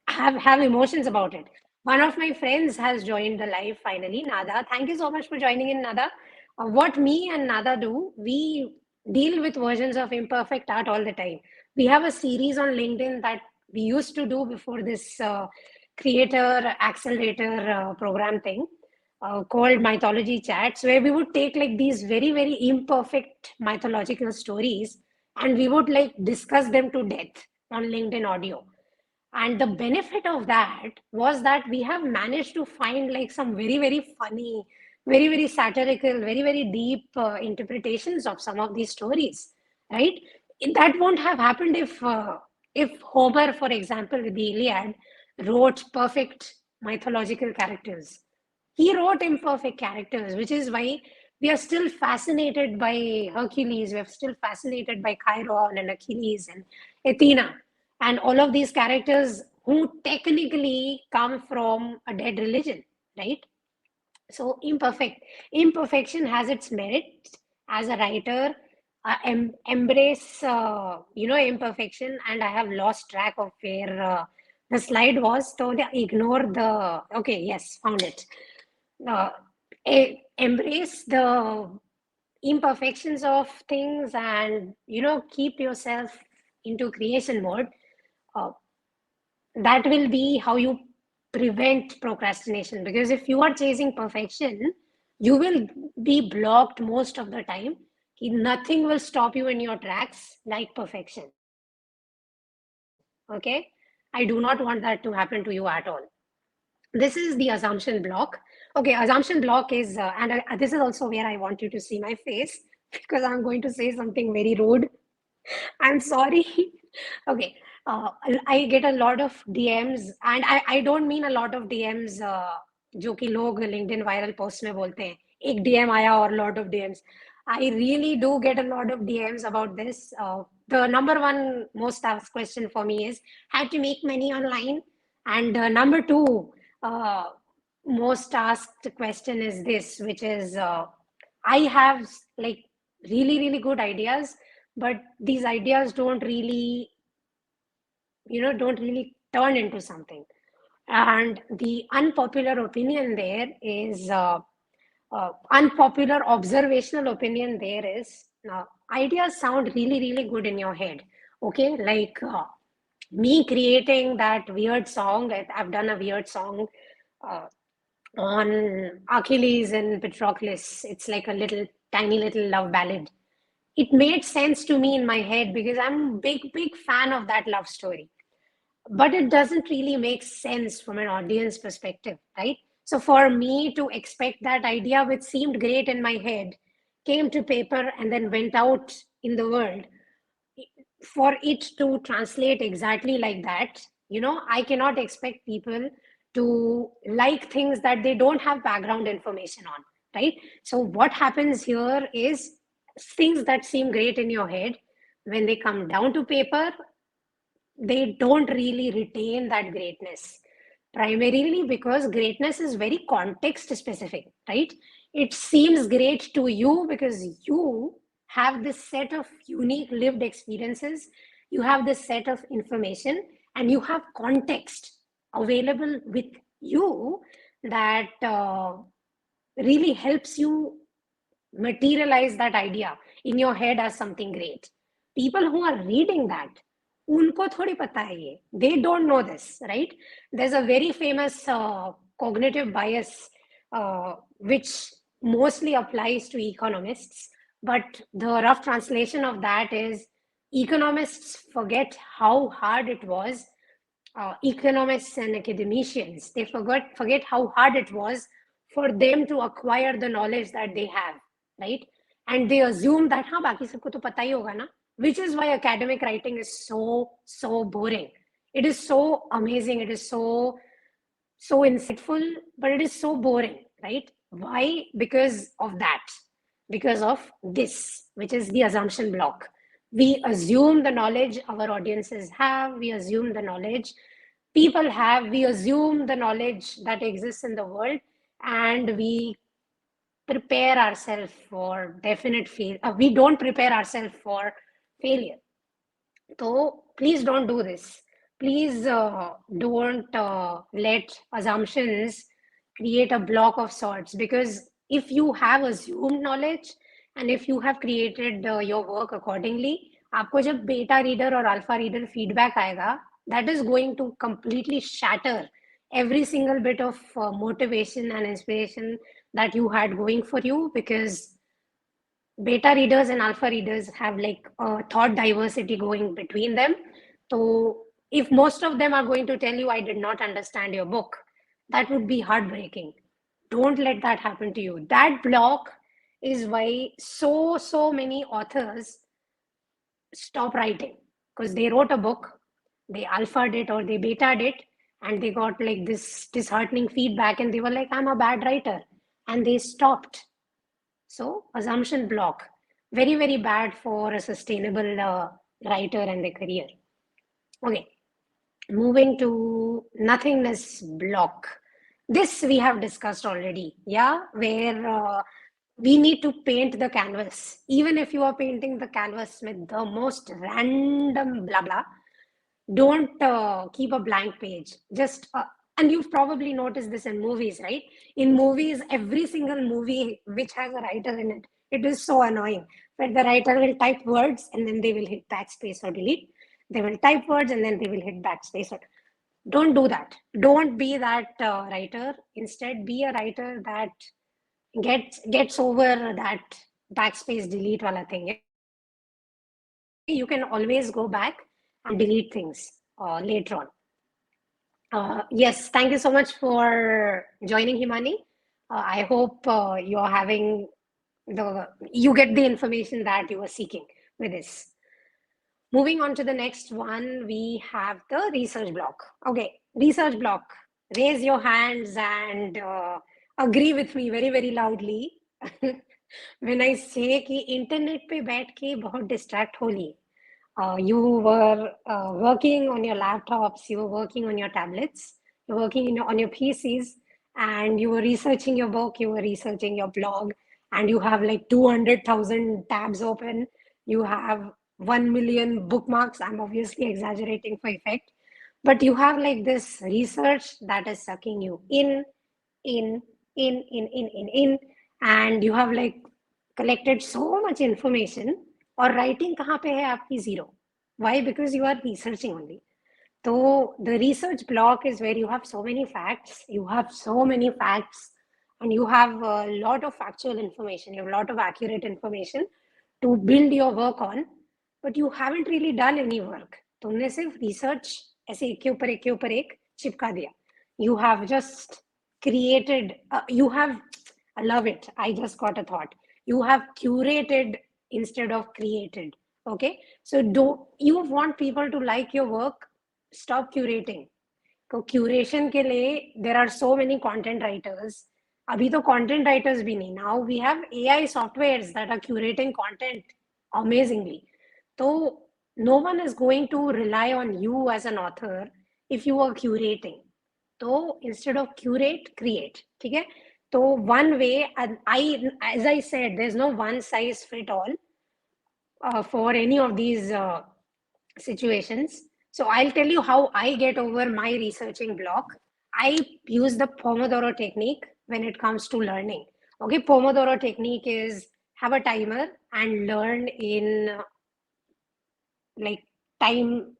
have emotions about it. One of my friends has joined the live finally, Nada. Thank you so much for joining in, Nada. What me and Nada do, we deal with versions of imperfect art all the time. We have a series on LinkedIn that we used to do before this creator accelerator program thing called mythology chats, where we would take like these very, very imperfect mythological stories and we would like discuss them to death on LinkedIn audio. And the benefit of that was that we have managed to find like some very, very funny, very, very satirical, very, very deep interpretations of some of these stories, right? That won't have happened if Homer, for example, with the Iliad, wrote perfect mythological characters. He wrote imperfect characters, which is why we are still fascinated by Hercules. We are still fascinated by Chiron and Achilles and Athena and all of these characters who technically come from a dead religion, right? So imperfection has its merit as a writer. Embrace, imperfection. And I have lost track of where the slide was. So ignore the. Okay, yes, found it. Uh, Embrace the imperfections of things, and keep yourself into creation mode. uh, that will be how you prevent procrastination, because if you are chasing perfection, you will be blocked most of the time. Nothing will stop you in your tracks like perfection. Okay, I do not want that to happen to you at all. This is the assumption block. Okay, assumption block is this is also where I want you to see my face because I'm going to say something very rude. I'm sorry. Okay. I get a lot of DMs, and I don't mean a lot of DMs जो कि लोग LinkedIn viral post में बोलते हैं एक DM आया और lot of DMs. I really do get a lot of DMs about this. The number one most asked question for me is how to make money online, and number two most asked question is this, which is I have like really good ideas, but these ideas don't really turn into something. And the unpopular opinion there is unpopular observational opinion there is ideas sound really good in your head. Okay, like me creating that weird song. I've done a weird song uh, on Achilles and Patroclus. It's like a little tiny little love ballad. It made sense to me in my head because I'm a big fan of that love story. But it doesn't really make sense from an audience perspective, right? So for me to expect that idea, which seemed great in my head, came to paper and then went out in the world, for it to translate exactly like that, I cannot expect people to like things that they don't have background information on, right? So what happens here is things that seem great in your head, when they come down to paper, they don't really retain that greatness, primarily because greatness is very context specific, right? It seems great to you because you have this set of unique lived experiences, you have this set of information, and you have context available with you that really helps you materialize that idea in your head as something great. People who are reading that, उनको थोड़ी पता है ये. They don't know this, right? There's a very famous cognitive bias which mostly applies to economists, but the rough translation of that is economists forget how hard it was. Economists and academicians, they forget how hard it was for them to acquire the knowledge that they have, right? And they assume that हाँ बाकी सबको तो पता ही होगा ना, which is why academic writing is so boring. It is so amazing, it is so insightful, but it is so boring, right? Why? Because of that, because of this, which is the assumption block. We assume the knowledge our audiences have, we assume the knowledge people have, we assume the knowledge that exists in the world, and we prepare ourselves for definite fail. We don't prepare ourselves for failure. So please don't do this. Please don't let assumptions create a block of sorts, because if you have assumed knowledge and if you have created your work accordingly, आपको जब beta reader or alpha reader feedback आएगा, that is going to completely shatter every single bit of motivation and inspiration that you had going for you, because beta readers and alpha readers have like a thought diversity going between them. So if most of them are going to tell you, I did not understand your book, that would be heartbreaking. Don't let that happen to you. That block is why so many authors stop writing, because they wrote a book, they alphaed it or they beta'd it, and they got like this disheartening feedback, and they were like, I'm a bad writer, and they stopped. So assumption block, very bad for a sustainable writer and their career. Okay, moving to nothingness block. This we have discussed already, yeah, where we need to paint the canvas. Even if you are painting the canvas with the most random blah blah, don't keep a blank page. Just and you've probably noticed this in movies, right? In movies, every single movie which has a writer in it, it is so annoying. But the writer will type words and then they will hit backspace or delete. They will type words and then they will hit backspace. Or don't do that. Don't be that writer. Instead, be a writer that gets over that backspace delete wala thing. You can always go back and delete things later on. Yes, thank you so much for joining, Himani. I hope you get the information that you were seeking with this. Moving on to the next one, we have the research block. Okay, research block. Raise your hands and agree with me very loudly when I say कि internet पे बैठ के बहुत distract हो लिए. You were working on your laptops, you were working on your tablets, you're working on your PCs, and you were researching your book, you were researching your blog, and you have like 200,000 tabs open, you have 1 million bookmarks. I'm obviously exaggerating for effect, but you have like this research that is sucking you in, and you have like collected so much information. और writing कहाँ पे है आपकी zero? Why? Because you are researching only. So the research block is where you have so many facts, and you have a lot of factual information, you have a lot of accurate information to build your work on, but you haven't really done any work. तुमने सिर्फ research ऐसे एक के ऊपर एक चिपका दिया. You have just created, I love it. I just got a thought. You have curated instead of created. Okay. So you want people to like your work, stop curating. So curation के लिए, there are so many content writers. अभी तो content writers भी नहीं. Now we have AI softwares that are curating content amazingly. So no one is going to rely on you as an author if you are curating. So instead of curate, create. ठीक है? So one way, as I said, there's no one size fit all for any of these situations. So I'll tell you how I get over my researching block. I use the Pomodoro technique when it comes to learning. Okay, Pomodoro technique is have a timer and learn in like time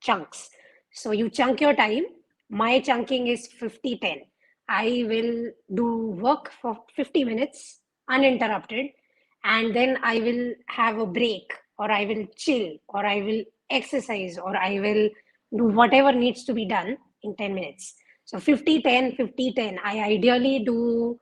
chunks. So you chunk your time. My chunking is 50-10. I will do work for 50 minutes uninterrupted, and then I will have a break, or I will chill, or I will exercise, or I will do whatever needs to be done in 10 minutes. So 50-10, 50-10. I ideally do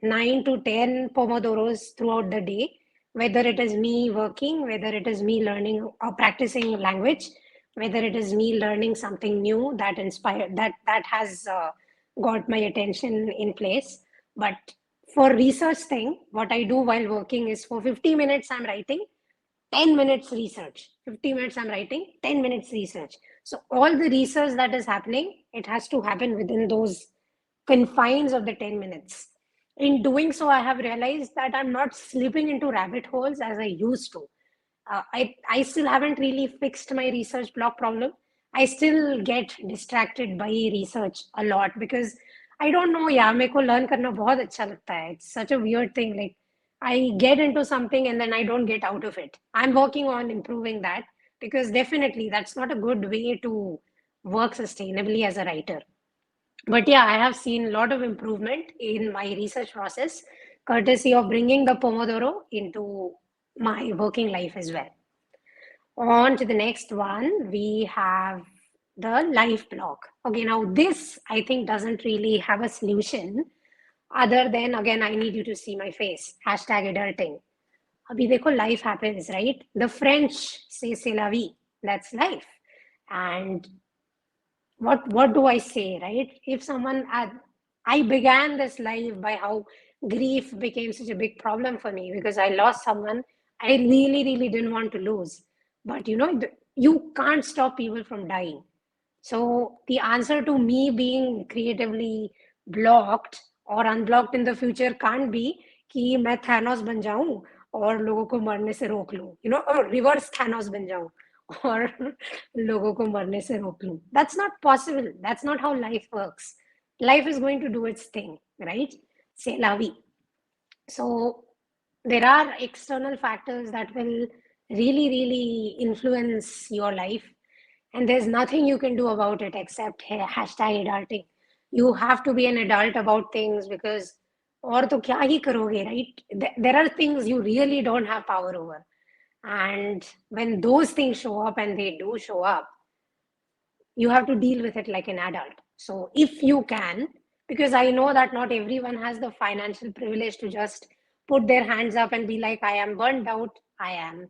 9 to 10 Pomodoros throughout the day, whether it is me working, whether it is me learning or practicing language, whether it is me learning something new that inspired, that has got my attention in place. But for research thing, what I do while working is for 50 minutes I'm writing, 10 minutes research. 50 minutes I'm writing, 10 minutes research. So all the research that is happening, it has to happen within those confines of the 10 minutes. In doing so, I have realized that I'm not slipping into rabbit holes as I used to. I still haven't really fixed my research block problem. I still get distracted by research a lot because I don't know, yeah, मेरे को learn करना बहुत अच्छा लगता है. It's such a weird thing. Like I get into something and then I don't get out of it. I'm working on improving that because definitely that's not a good way to work sustainably as a writer. But yeah, I have seen a lot of improvement in my research process, courtesy of bringing the Pomodoro into my working life as well. On to the next one, we have the life block. Okay, now this I think doesn't really have a solution other than, again, I need you to see my face. Hashtag adulting. Abhi dekho, life happens, right? The French say c'est la vie. That's life. And what do I say, right? If someone I began this life by how grief became such a big problem for me because I lost someone I really, really didn't want to lose. But you can't stop people from dying. So the answer to me being creatively blocked or unblocked in the future can't be कि मैं Thanos बन जाऊं और लोगों को मरने से रोक लूं, और रिवर्स थैनोस बन जाऊं और लोगों को मरने से रोक लूं. That's not possible. That's not how life works. Life is going to do its thing, right? C'est la vie. So there are external factors that will really, really influence your life. And there's nothing you can do about it except hashtag adulting. You have to be an adult about things because और तो क्या ही करोगे, right? There are things you really don't have power over. And when those things show up, and they do show up, you have to deal with it like an adult. So if you can, because I know that not everyone has the financial privilege to just put their hands up and be like, I am burned out, I am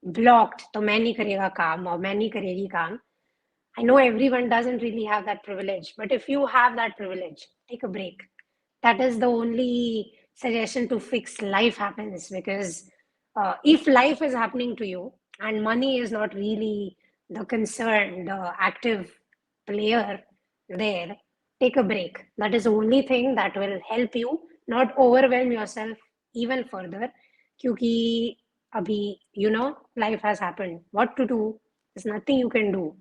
blocked, तो मैं नहीं करेगा काम और मैं नहीं करेगी काम. I know everyone doesn't really have that privilege, but if you have that privilege, take a break. That is the only suggestion to fix life happens, because if life is happening to you and money is not really the concern, the active player there, take a break. That is the only thing that will help you not overwhelm yourself even further. Kyuki abhi, life has happened. What to do? There's nothing you can do.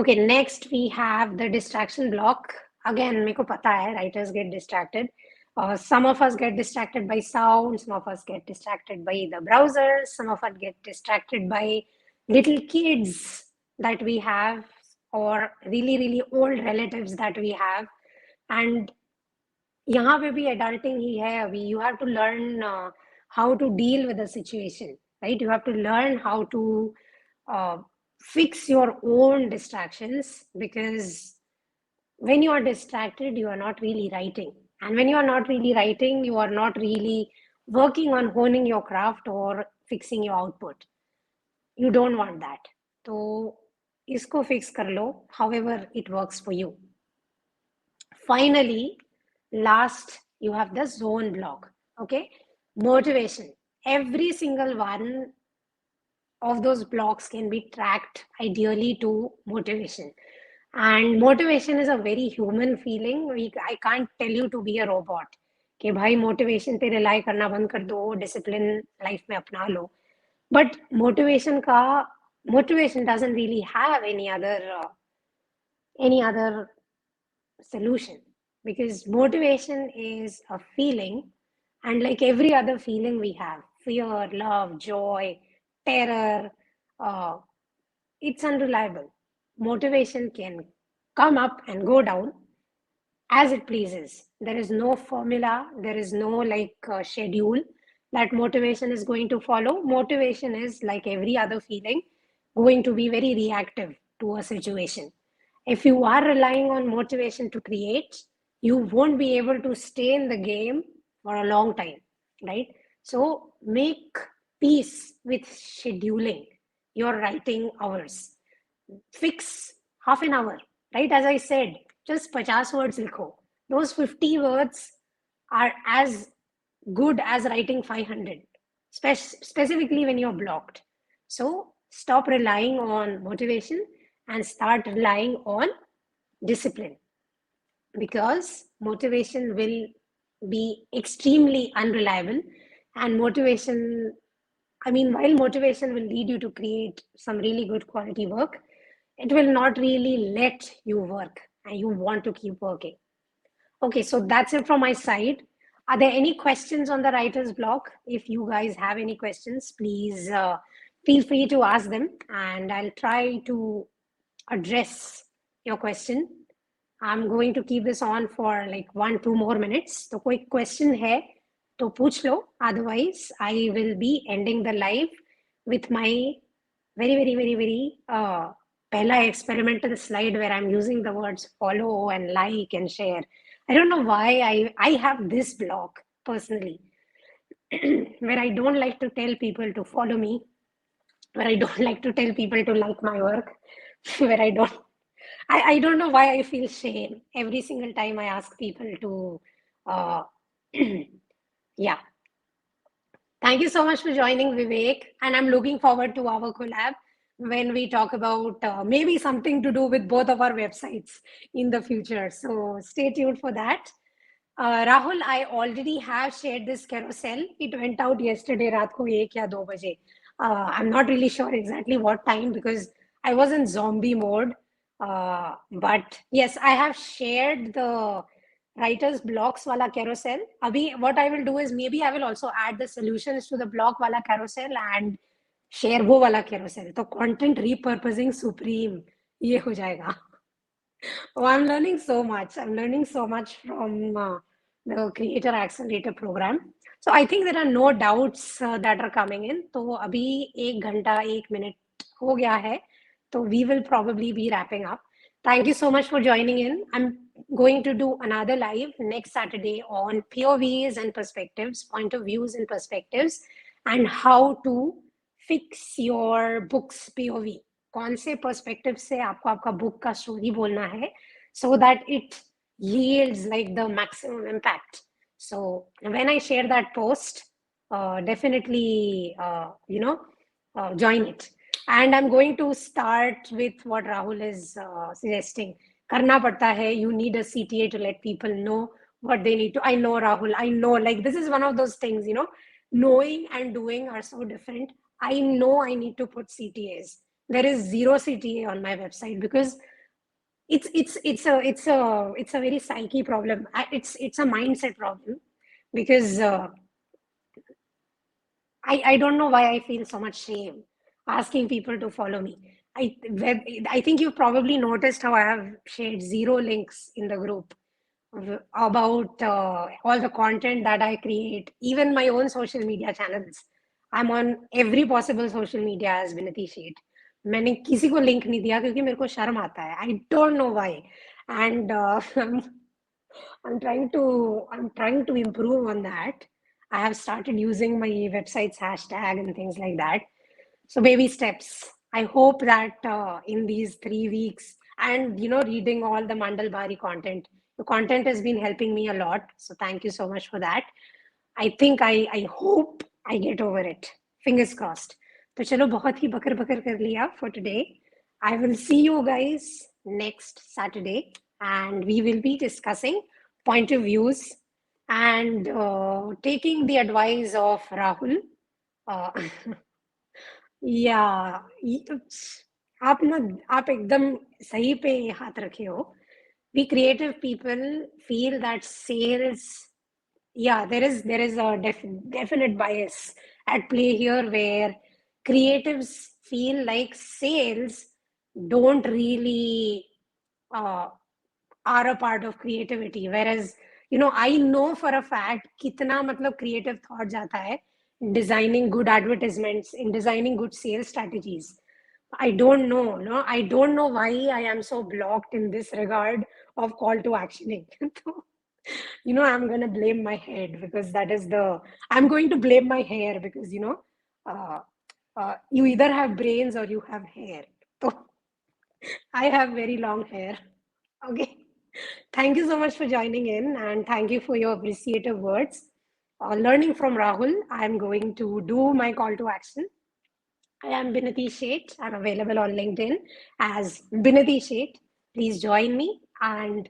Okay, next we have the distraction block. Again, मेरे को पता है, writers get distracted. Some of us get distracted by sound, some of us get distracted by the browser, some of us get distracted by little kids that we have, or really, really old relatives that we have. And यहाँ पे भी adulting ही है अभी. You have to learn how to deal with the situation, right? You have to learn how to fix your own distractions, because when you are distracted, you are not really writing. And when you are not really writing, you are not really working on honing your craft or fixing your output. You don't want that. So, isko fix kar lo, however it works for you. Finally, last, you have the zone block. Okay, motivation. Every single one of those blocks can be tracked ideally to motivation. And motivation is a very human feeling. I can't tell you to be a robot. कि भाई motivation पे rely करना बंद कर दो, discipline life में अपना लो. But motivation doesn't really have any other solution, because motivation is a feeling, and like every other feeling we have, fear, love, joy, terror, it's unreliable. Motivation can come up and go down as it pleases. There is no formula, there is no schedule that motivation is going to follow. Motivation is, like every other feeling, going to be very reactive to a situation. If you are relying on motivation to create, you won't be able to stay in the game for a long time, right? So make peace with scheduling your writing hours. Fix half an hour, right? As I said, just 50 words likho. Those 50 words are as good as writing 500, specifically when you're blocked. So Stop relying on motivation and start relying on discipline, because motivation will be extremely unreliable. And motivation, I mean, while motivation will lead you to create some really good quality work, it will not really let you work and you want to keep working. Okay, so that's it from my side. Are there any questions on the writer's block? If you guys have any questions, please feel free to ask them and I'll try to address your question. I'm going to keep this on for like 1-2 more minutes. तो कोई question है तो पूछ लो. Otherwise, I will be ending the live with my very pehla experimental slide where I'm using the words follow and like and share. I don't know why I have this block personally where I don't like to tell people to follow me, where I don't like to tell people to like my work, where I don't know why I feel shame every single time I ask people to, uh, yeah. Thank you so much for joining, Vivek. And I'm looking forward to our collab when we talk about maybe something to do with both of our websites in the future. So stay tuned for that. Rahul, I already have shared this carousel. It went out yesterday, रात को 1 या 2 बजे. I'm not really sure exactly what time because I was in zombie mode. But yes, I have shared the writer's blocks wala carousel. Abhi, what I will do is maybe I will also add the solutions to the block wala carousel and share wo wala carousel. So content repurposing supreme. ये हो जाएगा. Oh, I'm learning so much. I'm learning so much from the Creator Accelerator program. So I think there are no doubts that are coming in. तो अभी 1 घंटा 1 minute हो गया है. So we will probably be wrapping up. Thank you so much for joining in. I'm going to do another live next Saturday on POVs and perspectives, point of views and perspectives, and how to fix your book's POV. कौन से perspective से आपको आपका book का story बोलना है so that it yields like the maximum impact. So when I share that post, definitely join it. And I'm going to start with what Rahul is suggesting. करना पड़ता है. You need a CTA to let people know what they need to. I know, Rahul. I know. Like this is one of those things. Knowing and doing are so different. I know I need to put CTAs. There is 0 CTA on my website because it's a very psyche problem. It's a mindset problem because I don't know why I feel so much shame asking people to follow me. I think you've probably noticed how I have shared 0 links in the group about all the content that I create, even my own social media channels. I'm on every possible social media as Vinati Sheet. मैंने किसी को link नहीं दिया क्योंकि मेरे को शर्म आता है. I don't know why. And I'm trying to improve on that. I have started using my website's hashtag and things like that. So baby steps. I hope that in these 3 weeks and reading all the Mandalbari content, the content has been helping me a lot. So thank you so much for that. I hope I get over it. Fingers crossed. तो चलो बहुत ही बकर बकर कर लिया for today. I will see you guys next Saturday and we will be discussing point of views and taking the advice of Rahul. या आप एकदम सही पे हाथ रखे हो. We creative people feel that sales, there is a definite bias at play here where creatives feel like sales don't really are a part of creativity, whereas I know for a fact कितना मतलब creative thought जाता है in designing good advertisements, in designing good sales strategies. I don't know, no, I don't know why I am so blocked in this regard of call to actioning. I'm going to blame my head because I'm going to blame my hair because, you either have brains or you have hair. So I have very long hair. Okay. Thank you so much for joining in and thank you for your appreciative words. Learning from Rahul, I'm going to do my call to action. I am Binati Sheth. I'm available on LinkedIn as Binati Sheth. Please join me and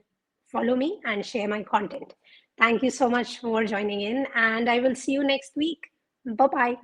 follow me and share my content. Thank you so much for joining in, and I will see you next week. Bye bye.